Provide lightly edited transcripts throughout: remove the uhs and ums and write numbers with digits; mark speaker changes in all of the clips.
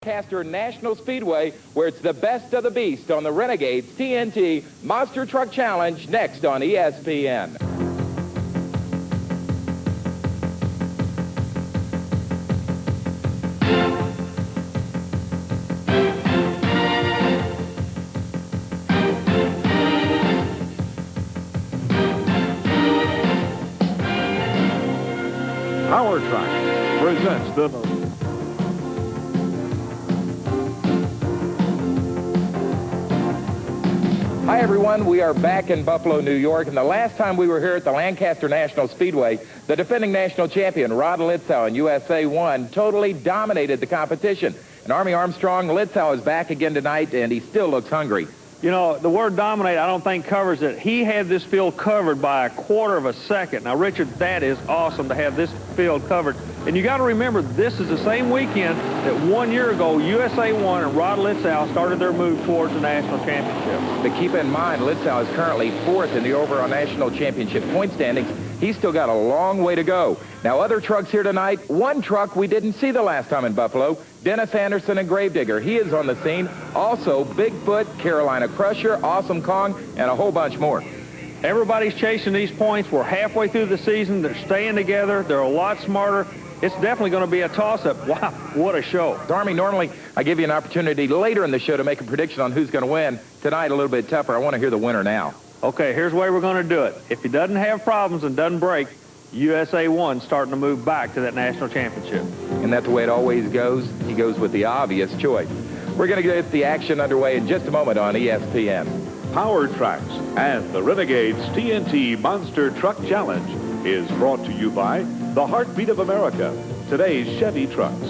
Speaker 1: Lancaster National Speedway, where it's the best of the beast on the Renegades TNT Monster Truck Challenge, next on ESPN.
Speaker 2: Powertrax presents the
Speaker 1: Hi everyone, we are back in Buffalo, New York, and the last time we were here at the Lancaster National Speedway, the defending national champion, Rod Litzow in USA 1, totally dominated the competition. And Armstrong, Litzow is back again tonight, and he still looks hungry.
Speaker 3: You know, the word dominate, I don't think covers it. He had this field covered by a quarter of a second. Now, Richard, that is awesome to have this field covered. And you got to remember, this is the same weekend that 1 year ago, USA 1 and Rod Litzow started their move towards the national championship.
Speaker 1: But keep in mind, Litzow is currently 4th in the overall national championship point standings. He's still got a long way to go. Now, other trucks here tonight. One truck we didn't see the last time in Buffalo, Dennis Anderson and Gravedigger. He is on the scene. Also, Bigfoot, Carolina Crusher, Awesome Kong, and a whole bunch more.
Speaker 3: Everybody's chasing these points. We're halfway through the season. They're staying together. They're a lot smarter. It's definitely going to be a toss-up. Wow, what a show.
Speaker 1: Army, normally I give you an opportunity later in the show to make a prediction on who's going to win. Tonight, a little bit tougher. I want to hear the winner now.
Speaker 3: Okay, here's the way we're going to do it. If he doesn't have problems and doesn't break, USA 1 starting to move back to that national championship.
Speaker 1: And that's the way it always goes. He goes with the obvious choice. We're going to get the action underway in just a moment on ESPN.
Speaker 2: Powertrax and the Renegades TNT Monster Truck Challenge is brought to you by the heartbeat of America, today's Chevy trucks.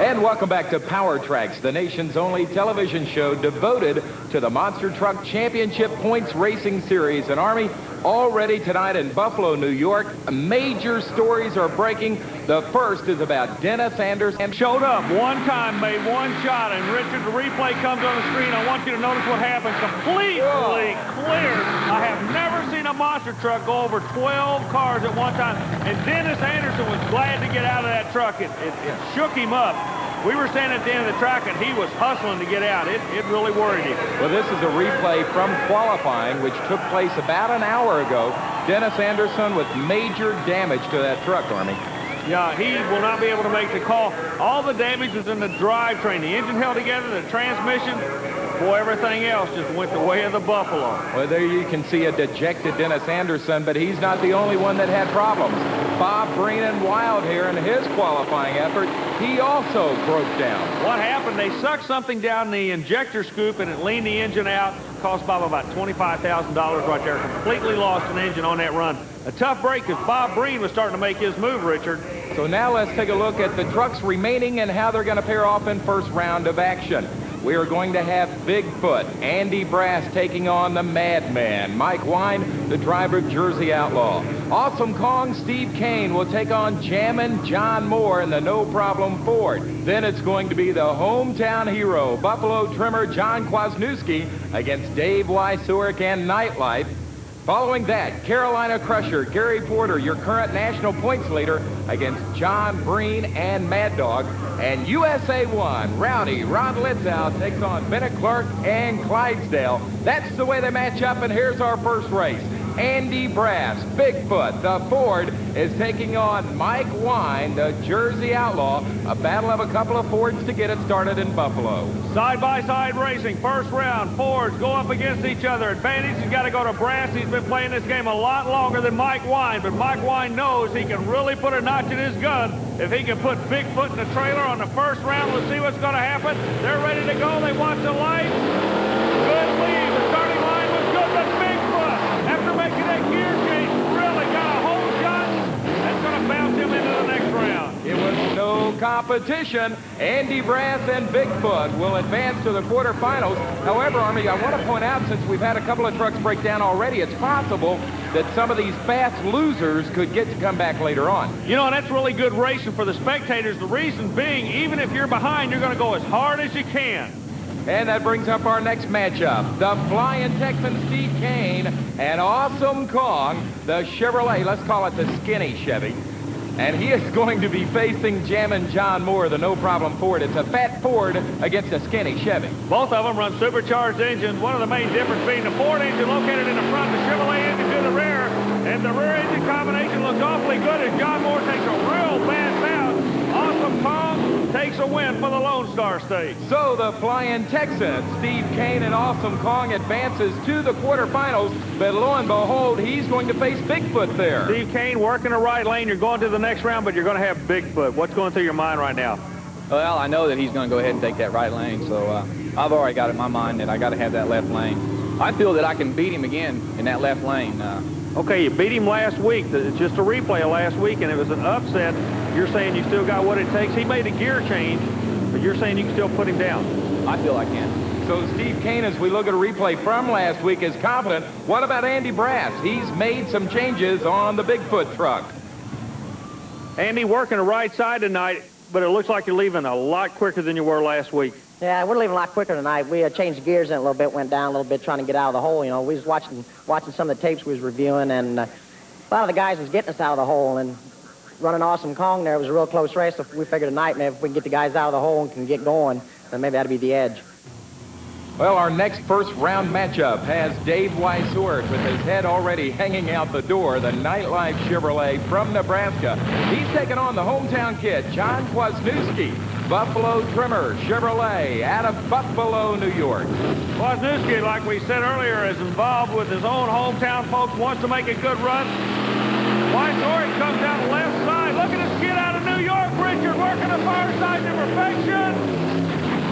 Speaker 1: And welcome back to Powertrax, the nation's only television show devoted to the Monster Truck Championship Points Racing Series. And Army, already tonight in Buffalo, New York, major stories are breaking. The first is about Dennis Anderson.
Speaker 3: Showed up one time, made one shot, and Richard, the replay comes on the screen. I want you to notice what happened. Completely cleared. I have never seen a monster truck go over 12 cars at one time. And Dennis Anderson was glad to get out of that truck. It shook him up. We were standing at the end of the track, and he was hustling to get out. It really worried him.
Speaker 1: Well, this is a replay from qualifying, which took place about an hour ago. Dennis Anderson with major damage to that truck, Army.
Speaker 3: Yeah, he will not be able to make the call. All the damage is in the drivetrain. The engine held together, the transmission. Boy, everything else just went the way of the buffalo.
Speaker 1: Well, there you can see a dejected Dennis Anderson, but he's not the only one that had problems. Bob Breen and Wild here in his qualifying effort, he also broke down.
Speaker 3: What happened? They sucked something down the injector scoop, and it leaned the engine out. Cost Bob about $25,000 right there. Completely lost an engine on that run. A tough break because Bob Breen was starting to make his move, Richard.
Speaker 1: So now let's take a look at the trucks remaining and how they're going to pair off in first round of action. We are going to have Bigfoot, Andy Brass taking on the Madman, Mike Wine, the driver of Jersey Outlaw. Awesome Kong, Steve Kane will take on Jammin' John Moore in the No Problem Ford. Then it's going to be the hometown hero, Buffalo trimmer John Kwasniewski against Dave Wysowick and Nightlife. Following that, Carolina Crusher, Gary Porter, your current national points leader, against John Breen and Mad Dog. And USA 1, Rowdy, Rod Litzow takes on Bennett Clark and Clydesdale. That's the way they match up, and here's our first race. Andy Brass, Bigfoot, the Ford, is taking on Mike Wine, the Jersey Outlaw. A battle of a couple of Fords to get it started in Buffalo.
Speaker 3: Side-by-side racing, first round. Fords go up against each other. Advantage has got to go to Brass. He's been playing this game a lot longer than Mike Wine, but Mike Wine knows he can really put a notch in his gun if he can put Bigfoot in the trailer on the first round. Let's see what's going to happen. They're ready to go. They want the lights. Good lead. The starting line was good, but Bigfoot, after making that gear change, really got a whole shot. That's going to bounce him into the next round.
Speaker 1: It was no competition. Andy Brass and Bigfoot will advance to the quarterfinals. However, Army, I want to point out, since we've had a couple of trucks break down already, it's possible that some of these fast losers could get to come back later on.
Speaker 3: You know, and that's really good racing for the spectators. The reason being, even if you're behind, you're going to go as hard as you can.
Speaker 1: And that brings up our next matchup. The Flying Texan Steve Kane and Awesome Kong, the Chevrolet, let's call it the skinny Chevy. And he is going to be facing Jammin' John Moore, the no-problem Ford. It's a fat Ford against a skinny Chevy.
Speaker 3: Both of them run supercharged engines. One of the main differences being the Ford engine located in the front, the Chevrolet engine to the rear. And the rear engine combination looks awfully good as John Moore takes a real bad bounce. Awesome Kong takes a win for the Lone Star State.
Speaker 1: So the Flying Texan, Steve Kane and Awesome Kong advances to the quarterfinals, but lo and behold, he's going to face Bigfoot there.
Speaker 3: Steve Kane working the right lane. You're going to the next round, but you're going to have Bigfoot. What's going through your mind right now?
Speaker 4: Well, I know that he's going to go ahead and take that right lane, so I've already got it in my mind that I got to have that left lane. I feel that I can beat him again in that left lane.
Speaker 3: Okay, you beat him last week. It's just a replay of last week, and it was an upset. You're saying you still got what it takes. He made a gear change, but you're saying you can still put him down.
Speaker 4: I feel I can.
Speaker 1: So Steve Kane, as we look at a replay from last week, is confident. What about Andy Brass? He's made some changes on the Bigfoot truck.
Speaker 3: Andy working the right side tonight, but it looks like you're leaving a lot quicker than you were last week.
Speaker 5: Yeah, we're leaving a lot quicker tonight. We changed gears in a little bit, went down a little bit, trying to get out of the hole. You know, we was watching some of the tapes we was reviewing, and a lot of the guys was getting us out of the hole. And running Awesome Kong there was a real close race. So we figured tonight, maybe if we can get the guys out of the hole and can get going, then maybe that'd be the edge.
Speaker 1: Well, our next first round matchup has Dave Weissort with his head already hanging out the door, the Nightlife Chevrolet from Nebraska. He's taking on the hometown kid, John Kwasniewski, Buffalo Trimmer Chevrolet out of Buffalo, New York.
Speaker 3: Kwasniewski, like we said earlier, is involved with his own hometown folks, wants to make a good run. Weissort comes down the left side. Look at this kid out of New York, Richard, working the far side to perfection.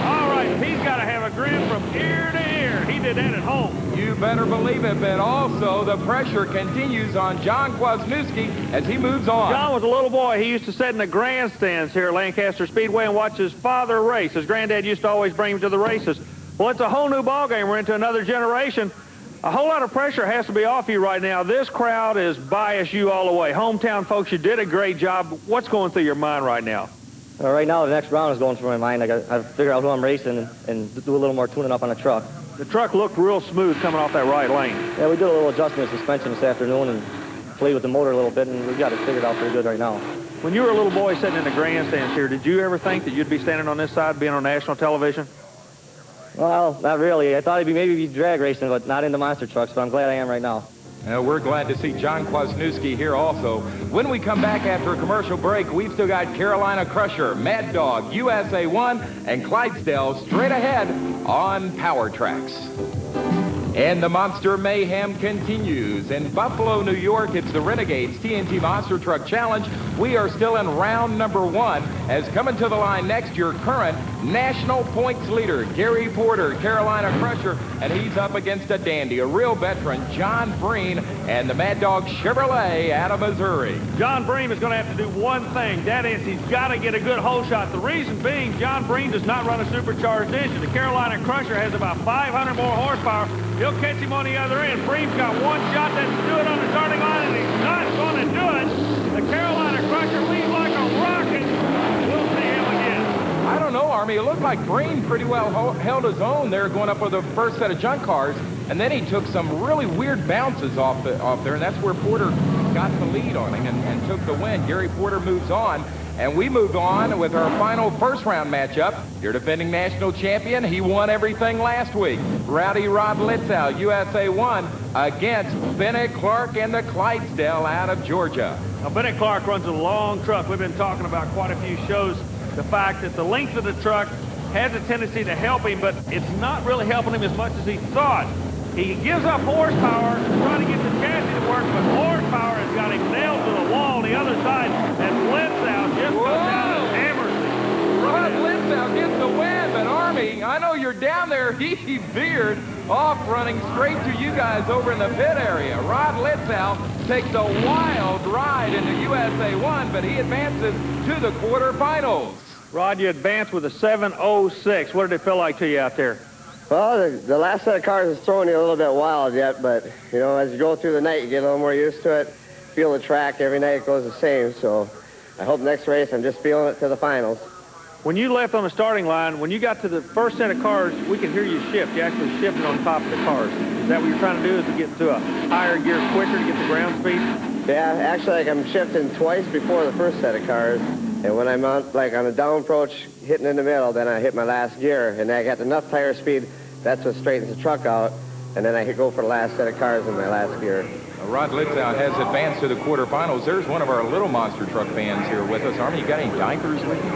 Speaker 3: All right, he's got to have a grin from ear to ear. He did that at home.
Speaker 1: You better believe it, but also the pressure continues on John Kwasniewski as he moves on.
Speaker 3: John was a little boy. He used to sit in the grandstands here at Lancaster Speedway and watch his father race. His granddad used to always bring him to the races. Well, it's a whole new ballgame. We're into another generation. A whole lot of pressure has to be off you right now. This crowd is biased you all the way. Hometown folks, you did a great job. What's going through your mind right now?
Speaker 6: Right now, the next round is going through my mind. I figure out who I'm racing and do a little more tuning up on the truck.
Speaker 3: The truck looked real smooth coming off that right lane.
Speaker 6: Yeah, we did a little adjustment of suspension this afternoon and played with the motor a little bit, and we got it figured out pretty good right now.
Speaker 3: When you were a little boy sitting in the grandstands here, did you ever think that you'd be standing on this side, being on national television?
Speaker 6: Well, not really. I thought it'd be maybe drag racing, but not in the monster trucks, but I'm glad I am right now.
Speaker 1: We're glad to see John Kwasniewski here also. When we come back after a commercial break, we've still got Carolina Crusher, Mad Dog, USA 1, and Clydesdale straight ahead on Powertrax. And the Monster Mayhem continues. In Buffalo, New York, it's the Renegades TNT Monster Truck Challenge. We are still in round number 1, as coming to the line next, your current national points leader, Gary Porter, Carolina Crusher, and he's up against a dandy, a real veteran, John Breen, and the Mad Dog Chevrolet out of Missouri.
Speaker 3: John Breen is going to have to do one thing. That is, he's got to get a good hole shot. The reason being, John Breen does not run a supercharged engine. The Carolina Crusher has about 500 more horsepower. He'll catch him on the other end. Breen's got one shot that can do it on the starting line, and he's not going to do it. The Carolina Crusher leads like a rocket. We'll see him again.
Speaker 1: I don't know, Army. It looked like Breen pretty well held his own there going up with the first set of junk cars, and then he took some really weird bounces off there, and that's where Porter got the lead on him and took the win. Gary Porter moves on. And we move on with our final first-round matchup. Your defending national champion, he won everything last week. Rowdy Rod Litzow, USA 1, against Bennett Clark and the Clydesdale out of Georgia.
Speaker 3: Now, Bennett Clark runs a long truck. We've been talking about quite a few shows the fact that the length of the truck has a tendency to help him, but it's not really helping him as much as he thought. He gives up horsepower trying to get the chassis to work, but horsepower has got him nailed to the wall on the other side, and Litzow just goes down and hammers him.
Speaker 1: Rod Litzow gets the win, but Army, I know you're down there. He veered off running straight to you guys over in the pit area. Rod Litzow takes a wild ride into USA 1, but he advances to the quarterfinals.
Speaker 3: Rod, you advanced with a 7.06. What did it feel like to you out there?
Speaker 7: Well, the last set of cars is throwing you a little bit wild yet, but, you know, as you go through the night, you get a little more used to it. Feel the track. Every night it goes the same, so I hope next race I'm just feeling it to the finals.
Speaker 3: when you left on the starting line, when you got to the first set of cars, we could hear you shift. You actually shifted on top of the cars. Is that what you're trying to do, is to get to a higher gear quicker to get the ground speed?
Speaker 7: Yeah, actually, like, I'm shifting twice before the first set of cars. And when I'm on, like, on a down approach, hitting in the middle, then I hit my last gear. And I got enough tire speed, that's what straightens the truck out. And then I could go for the last set of cars in my last gear.
Speaker 1: Rod Litzow has advanced to the quarterfinals. There's one of our little monster truck fans here with us. Army, you got any diapers with you?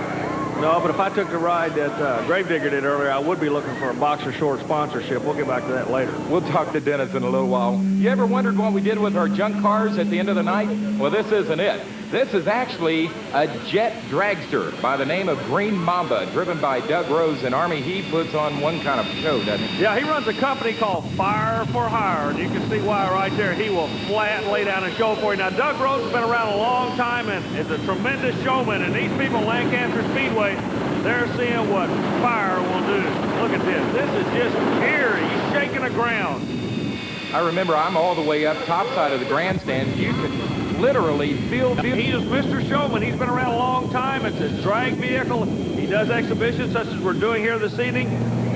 Speaker 3: No, but if I took the ride that Gravedigger did earlier, I would be looking for a boxer short sponsorship. We'll get back to that later.
Speaker 1: We'll talk to Dennis in a little while. You ever wondered what we did with our junk cars at the end of the night? Well, this isn't it. This is actually a jet dragster by the name of Green Mamba, driven by Doug Rose. And Army, he puts on one kind of show, doesn't he?
Speaker 3: Yeah, he runs a company called Fire for Hire, and you can see why right there. He will flat lay down a show for you. Now, Doug Rose has been around a long time and is a tremendous showman, and these people at Lancaster Speedway, they're seeing what Fire will do. Look at this. This is just eerie. He's shaking the ground.
Speaker 1: I remember I'm all the way up top side of the grandstand. You can literally feel.
Speaker 3: He is Mr. Showman. He's been around a long time. It's his drag vehicle. He does exhibitions such as we're doing here this evening.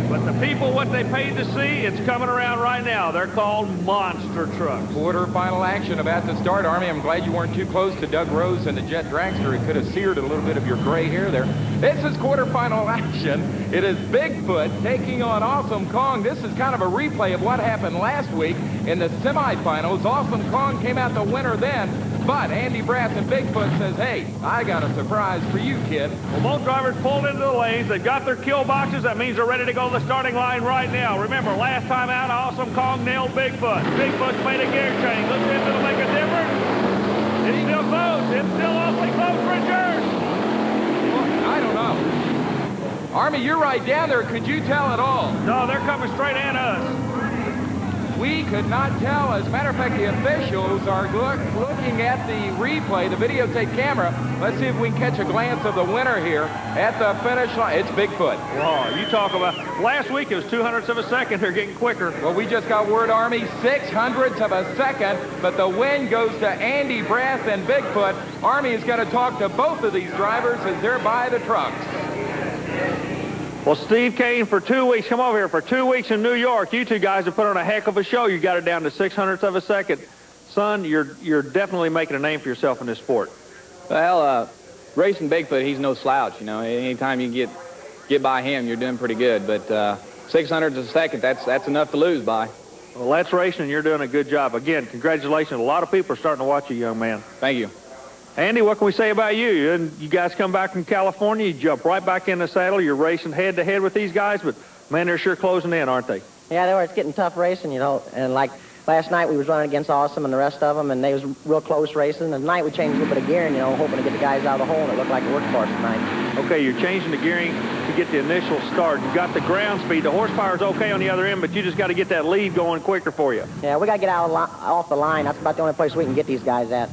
Speaker 3: But the people, what they paid to see, it's coming around right now. They're called monster trucks.
Speaker 1: Quarterfinal action about to start. Army, I'm glad you weren't too close to Doug Rose and the jet dragster. It could have seared a little bit of your gray hair there. This is quarterfinal action. It is Bigfoot taking on Awesome Kong. This is kind of a replay of what happened last week in the semifinals. Awesome Kong came out the winner then. But Andy Brass and Bigfoot says, hey, I got a surprise for you, kid.
Speaker 3: Well, both drivers pulled into the lanes. They've got their kill boxes. That means they're ready to go to the starting line right now. Remember, last time out, Awesome Kong nailed Bigfoot. Bigfoot's made a gear change. Looks like it'll make a difference. It's still close. It's still awfully close for Richard.
Speaker 1: I don't know. Army, you're right down there. Could you tell at all?
Speaker 3: No, they're coming straight at us.
Speaker 1: We could not tell. As a matter of fact, the officials are looking at the replay, the videotape camera. Let's see if we can catch a glance of the winner here at the finish line. It's Bigfoot.
Speaker 3: Whoa, you talk about, last week it was 200ths of a second. They're getting quicker.
Speaker 1: Well, we just got word, Army, 600ths of a second, but the win goes to Andy Brass and Bigfoot. Army is going to talk to both of these drivers as they're by the trucks.
Speaker 3: Well, Steve Kane, for 2 weeks, come over here, for 2 weeks in New York, you two guys have put on a heck of a show. You got it down to 600ths of a second. Son, you're definitely making a name for yourself in this sport.
Speaker 4: Well, racing Bigfoot, he's no slouch, you know. Anytime you get by him, you're doing pretty good. But 600ths of a second, that's enough to lose by.
Speaker 3: Well, that's racing, and you're doing a good job. Again, congratulations. A lot of people are starting to watch you, young man.
Speaker 4: Thank you.
Speaker 3: Andy, what can we say about you? And you guys come back from California, you jump right back in the saddle. You're racing head-to-head with these guys, but, man, they're sure closing in, aren't they?
Speaker 5: Yeah, it's getting tough racing, you know. And, like, last night we was running against Awesome and the rest of them, and they was real close racing. And tonight we changed a little bit of gearing, you know, hoping to get the guys out of the hole, and it looked like it worked for us tonight.
Speaker 3: Okay, you're changing the gearing to get the initial start. You got the ground speed. The horsepower's okay on the other end, but you just got to get that lead going quicker for you.
Speaker 5: Yeah, we got to get off the line. That's about the only place we can get these guys at.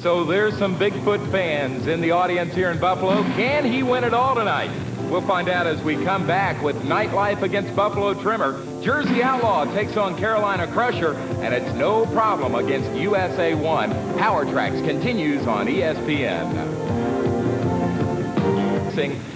Speaker 1: So there's some Bigfoot fans in the audience here in Buffalo. Can he win it all tonight? We'll find out as we come back with Nightlife against Buffalo Trimmer. Jersey Outlaw takes on Carolina Crusher, and it's no problem against USA 1. Powertrax continues on ESPN.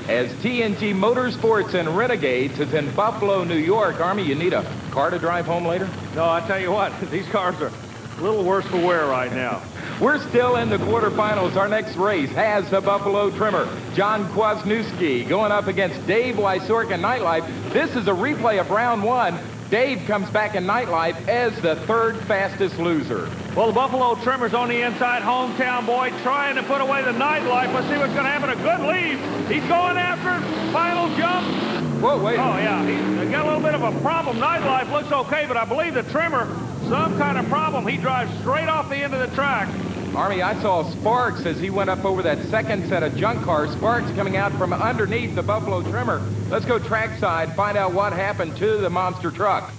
Speaker 1: As TNT Motorsports and Renegades is in Buffalo, New York. Army, you need a car to drive home later?
Speaker 3: No, I tell you what, these cars are a little worse for wear right now.
Speaker 1: We're still in the quarterfinals. Our next race has the Buffalo Trimmer, John Kwasniewski, going up against Dave Wysork in Nightlife. This is a replay of round one. Dave comes back in Nightlife as the third fastest loser.
Speaker 3: Well, the Buffalo Trimmer's on the inside, hometown boy, trying to put away the Nightlife. Let's see what's going to happen. A good lead. He's going after final jump.
Speaker 1: Whoa, wait.
Speaker 3: Oh, yeah, he's got a little bit of a problem. Nightlife looks okay, but I believe the Trimmer, some kind of problem. He drives straight off the end of the track.
Speaker 1: Army, I saw Sparks as he went up over that second set of junk cars. Sparks coming out from underneath the Buffalo Trimmer. Let's go trackside, find out what happened to the monster truck.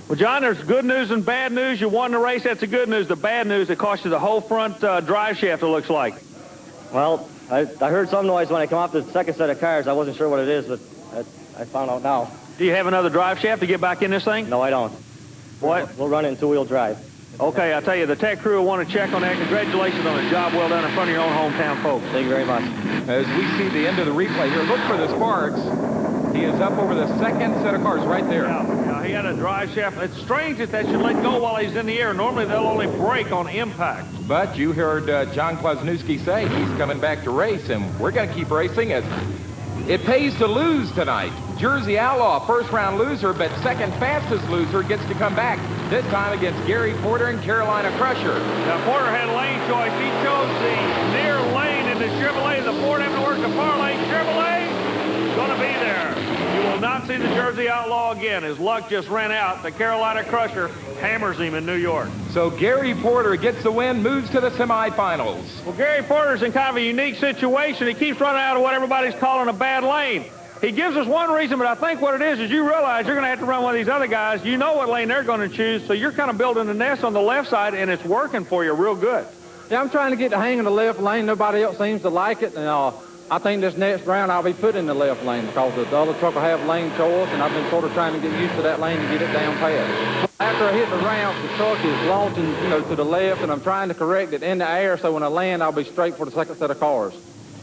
Speaker 3: Well, John, there's good news and bad news. You won the race. That's the good news. The bad news, it cost you the whole front drive shaft, it looks like.
Speaker 6: Well, I heard some noise when I come off the second set of cars. I wasn't sure what it is, but I found out now.
Speaker 3: Do you have another drive shaft to get back in this thing?
Speaker 6: No, I don't.
Speaker 3: What?
Speaker 6: We'll run it in two-wheel drive.
Speaker 3: Okay, I tell you, the tech crew will want to check on that. Congratulations on a job well done in front of your own hometown folks.
Speaker 6: Thank you very much.
Speaker 1: As we see the end of the replay here, look for the sparks. He is up over the second set of cars right there.
Speaker 3: Yeah, he had a drive shaft. It's strange that should let go while he's in the air. Normally, they'll only break on impact.
Speaker 1: But you heard John Kwasniewski say he's coming back to race, and we're going to keep racing as it pays to lose tonight. Jersey Outlaw, first-round loser, but second fastest loser gets to come back, this time against Gary Porter and Carolina Crusher.
Speaker 3: Now, Porter had lane choice. He chose the near lane in the Chevrolet. The Ford having to work the far lane. Chevrolet going to be there. You will not see the Jersey Outlaw again. His luck just ran out. The Carolina Crusher hammers him in New York.
Speaker 1: So Gary Porter gets the win, moves to the semifinals.
Speaker 3: Well, Gary Porter's in kind of a unique situation. He keeps running out of what everybody's calling a bad lane. He gives us one reason, but I think what it is you realize you're going to have to run one of these other guys. You know what lane they're going to choose, so you're kind of building a nest on the left side, and it's working for you real good.
Speaker 8: Yeah, I'm trying to get the hang of the left lane. Nobody else seems to like it, and I think this next round I'll be put in the left lane because the other truck will have lane choice, and I've been sort of trying to get used to that lane and get it down past. After I hit the ramp, the truck is launching, to the left, and I'm trying to correct it in the air, so when I land, I'll be straight for the second set of cars.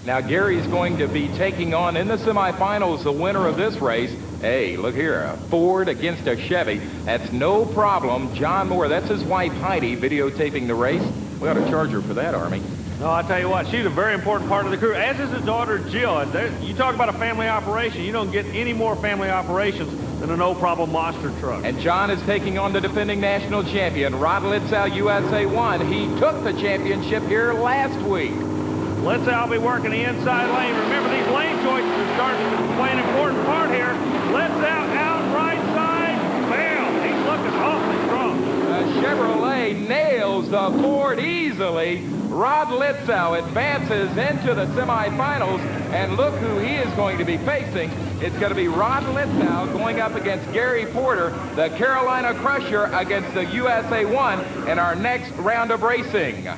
Speaker 1: Now, Gary's going to be taking on, in the semifinals, the winner of this race. Hey, look here, a Ford against a Chevy. That's no problem. John Moore, that's his wife, Heidi, videotaping the race. We ought to charge her for that, Army.
Speaker 3: No, I tell you what, she's a very important part of the crew, as is his daughter, Jill. You talk about a family operation. You don't get any more family operations than a no-problem monster truck.
Speaker 1: And John is taking on the defending national champion, Rod Litzow, USA 1. He took the championship here last week.
Speaker 3: Litzow will be working the inside lane. Remember, these lane choices are starting to play an important part here. Litzow out right side. Bam! He's looking awfully strong.
Speaker 1: The Chevrolet nails the Ford easily. Rod Litzow advances into the semifinals, and look who he is going to be facing. It's going to be Rod Litzow going up against Gary Porter, the Carolina Crusher against the USA 1 in our next round of racing.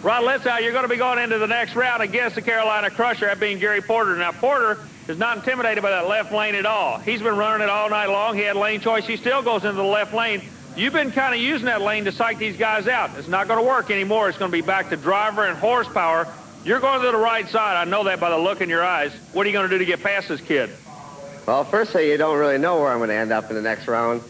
Speaker 3: Rod Litzow, you're going to be going into the next round against the Carolina Crusher, that being Gary Porter. Now, Porter is not intimidated by that left lane at all. He's been running it all night long. He had lane choice. He still goes into the left lane. You've been kind of using that lane to psych these guys out. It's not going to work anymore. It's going to be back to driver and horsepower. You're going to the right side. I know that by the look in your eyes. What are you going to do to get past this kid?
Speaker 7: Well, firstly, you don't really know where I'm going to end up in the next round.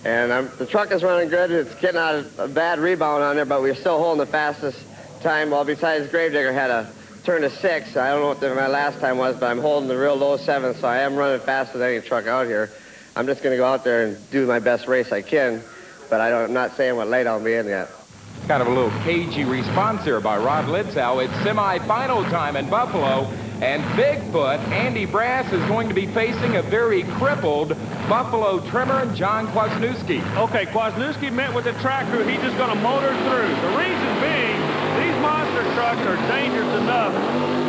Speaker 7: And the truck is running good. It's getting out a bad rebound on there, but we're still holding the fastest time. Well, besides Gravedigger had a turn to 6. I don't know what my last time was, but I'm holding the real low 7, so I am running faster than any truck out here. I'm just going to go out there and do my best race I can, but I'm not saying what lane I'll be in yet.
Speaker 1: Kind of a little cagey response there by Rod Litzow. It's semifinal time in Buffalo, and Bigfoot, Andy Brass, is going to be facing a very crippled Buffalo trimmer and John Kwasniewski.
Speaker 3: Okay, Kwasniewski met with the track crew. He's just going to motor through. The reason being, these monster trucks are dangerous enough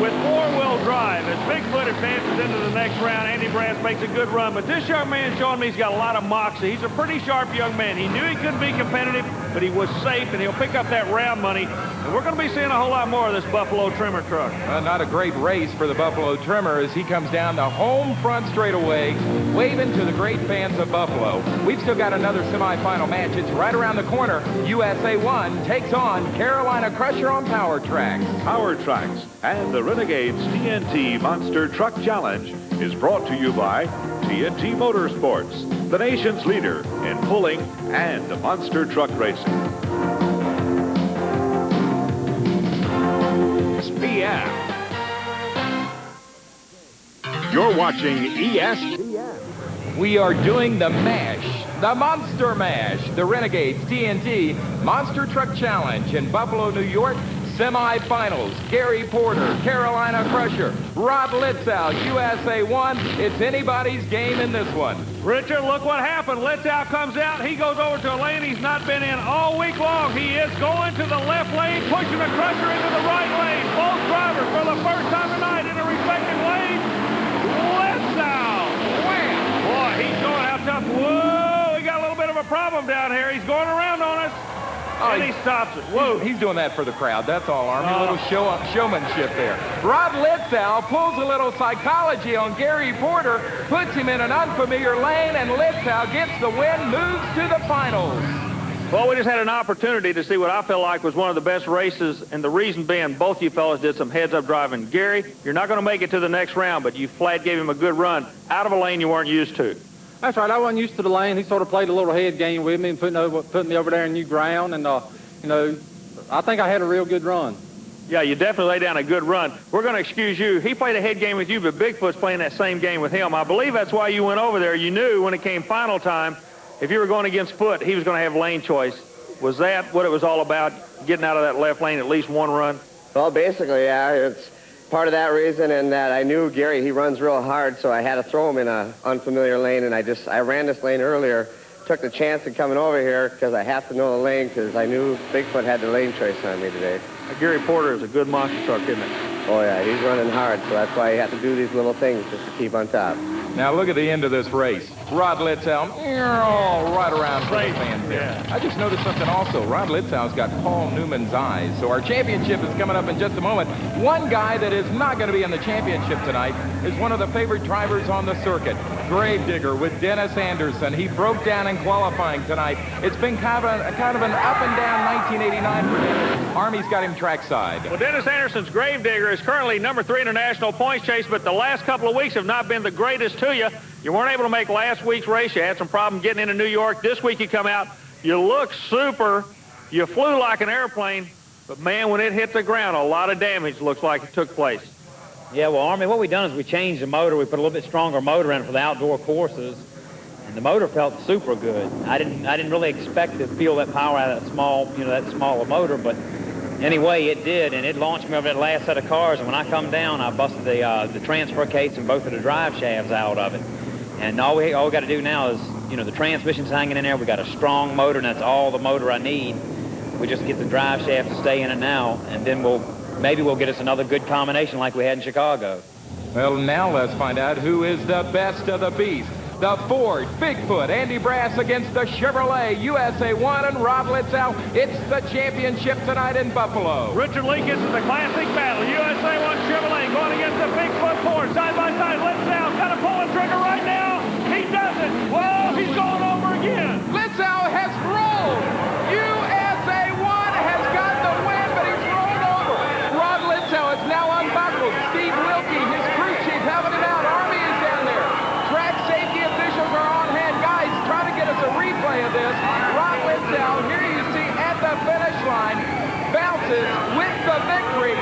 Speaker 3: with four-wheel drive. As Bigfoot advances into the next round, Andy Brass makes a good run. But this young man showing me he's got a lot of moxie. He's a pretty sharp young man. He knew he couldn't be competitive, but he was safe, and he'll pick up that round money. And we're going to be seeing a whole lot more of this Buffalo trimmer truck.
Speaker 1: Not a great race for the Buffalo trimmer as he comes down the home front straightaway, waving to the great fans of Buffalo. We've still got another semifinal match. It's right around the corner. USA 1 takes on Carolina Crusher on Powertrax.
Speaker 2: Powertrax and the Renegades TNT Monster Truck Challenge is brought to you by TNT Motorsports, the nation's leader in pulling and monster truck racing.
Speaker 9: SPF. You're watching ESPN.
Speaker 1: We are doing the MASH, the Monster Mash, the Renegades TNT Monster Truck Challenge in Buffalo, New York. Semifinals, Gary Porter, Carolina Crusher, Rod Litzow, USA 1. It's anybody's game in this one.
Speaker 3: Richard, look what happened. Litzow comes out. He goes over to a lane he's not been in all week long. He is going to the left lane, pushing the Crusher into the right lane. Both drivers for the first time tonight in a respective lane. Litzow. Wham! Boy, he's showing how tough. Whoa, we got a little bit of a problem down here. He's going around on us. And he stops it. Whoa.
Speaker 1: He's doing that for the crowd. That's all, Army. A little showmanship there. Rod Litzow pulls a little psychology on Gary Porter, puts him in an unfamiliar lane, and Litzow gets the win, moves to the finals.
Speaker 3: Well, we just had an opportunity to see what I feel like was one of the best races, and the reason being both you fellas did some heads-up driving. Gary, you're not going to make it to the next round, but you flat gave him a good run out of a lane you weren't used to.
Speaker 8: That's right. I wasn't used to the lane. He sort of played a little head game with me and putting me over there in new ground, and, you know, I think I had a real good run.
Speaker 3: Yeah, you definitely laid down a good run. We're going to excuse you. He played a head game with you, but Bigfoot's playing that same game with him. I believe that's why you went over there. You knew when it came final time, if you were going against Foot, he was going to have lane choice. Was that what it was all about, getting out of that left lane at least one run?
Speaker 7: Well, basically, yeah. It's part of that reason, and that I knew Gary, he runs real hard, so I had to throw him in an unfamiliar lane, and I ran this lane earlier, took the chance of coming over here because I have to know the lane because I knew Bigfoot had the lane choice on me today.
Speaker 3: Gary Porter is a good monster truck, isn't it?
Speaker 7: Oh, yeah, he's running hard, so that's why you have to do these little things just to keep on top.
Speaker 1: Now look at the end of this race. Rod Litzow, right around for the fans there.
Speaker 3: Yeah.
Speaker 1: I just noticed something also. Rod Litzow's got Paul Newman's eyes. So our championship is coming up in just a moment. One guy that is not going to be in the championship tonight is one of the favorite drivers on the circuit, Gravedigger with Dennis Anderson. He broke down in qualifying tonight. It's been kind of an up and down 1989 for him. Army's got him trackside.
Speaker 3: Well, Dennis Anderson's Gravedigger is currently number 3 in the national points chase, but the last couple of weeks have not been the greatest to you. You weren't able to make last week's race. You had some problem getting into New York. This week you come out, you look super. You flew like an airplane, but man, when it hit the ground, a lot of damage looks like it took place.
Speaker 10: Yeah, well, Army, what we done is we changed the motor. We put a little bit stronger motor in it for the outdoor courses, and the motor felt super good. I didn't really expect to feel that power out of that small, that smaller motor, but anyway, it did, and it launched me over that last set of cars, and when I come down, I busted the transfer case and both of the drive shafts out of it. And all we got to do now is, the transmission's hanging in there. We got a strong motor, and that's all the motor I need. We just get the drive shaft to stay in it now, and then maybe we'll get us another good combination like we had in Chicago.
Speaker 1: Well, now let's find out who is the best of the beast. The Ford, Bigfoot, Andy Brass against the Chevrolet, USA 1 and Rod Litzow. It's the championship tonight in Buffalo.
Speaker 3: Richard Leek is the classic battle. USA 1 Chevrolet going against the Bigfoot Ford. Side by side, Litzow got to pull the trigger right now. He does it. Whoa, he's going over again.
Speaker 1: Litzow has rolled. USA 1 has got the win, but he's rolled over. Rod Litzow is now unbuckled. Steve Wilkie, his crew chief, helping him out. Army is down there. Track safety officials are on hand. Guys, trying to get us a replay of this. Rod Litzow, here you see at the finish line, bounces with the victory.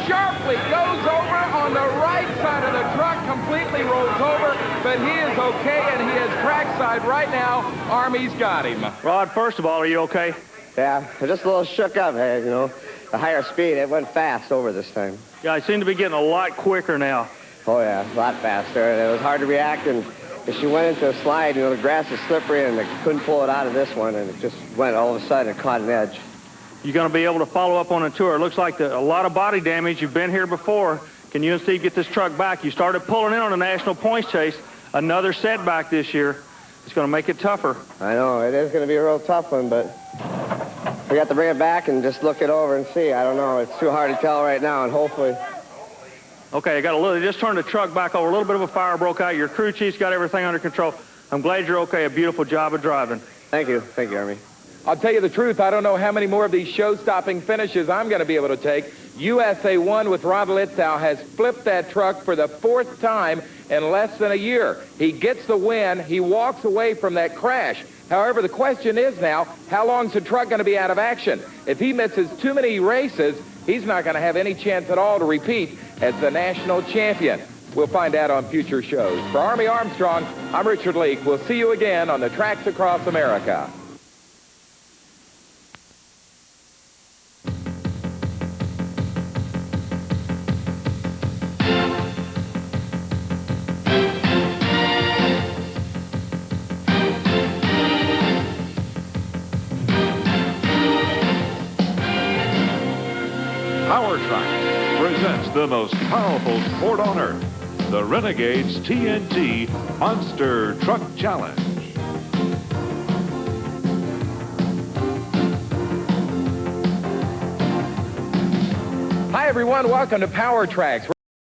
Speaker 1: Sharply goes over on the right side of the truck, completely rolls over, but he is okay, and he is trackside right now. Army's got him.
Speaker 3: Rod, first of all, are you okay?
Speaker 7: Yeah, just a little shook up, hey, the higher speed, it went fast over this time.
Speaker 3: Yeah, I seem to be getting a lot quicker now.
Speaker 7: Oh, yeah, a lot faster. And it was hard to react, and if she went into a slide, the grass is slippery, and they couldn't pull it out of this one, and it just went all of a sudden, it caught an edge.
Speaker 3: You're going to be able to follow up on a tour. It looks like a lot of body damage. You've been here before. Can you and Steve get this truck back? You started pulling in on a national points chase. Another setback this year. It's going to make it tougher.
Speaker 7: I know. It is going to be a real tough one, but we got to bring it back and just look it over and see. I don't know. It's too hard to tell right now, and hopefully.
Speaker 3: Okay, they just turned the truck back over. A little bit of a fire broke out. Your crew chief's got everything under control. I'm glad you're okay. A beautiful job of driving.
Speaker 7: Thank you. Thank you, Army.
Speaker 1: I'll tell you the truth, I don't know how many more of these show-stopping finishes I'm going to be able to take. USA 1 with Rod Litzow has flipped that truck for the 4th time in less than a year. He gets the win. He walks away from that crash. However, the question is now, how long is the truck going to be out of action? If he misses too many races, he's not going to have any chance at all to repeat as the national champion. We'll find out on future shows. For Army Armstrong, I'm Richard Leek. We'll see you again on the tracks across America.
Speaker 2: Powertrax presents the most powerful sport on earth, the Renegades TNT Monster Truck Challenge.
Speaker 1: Hi, everyone. Welcome to Powertrax.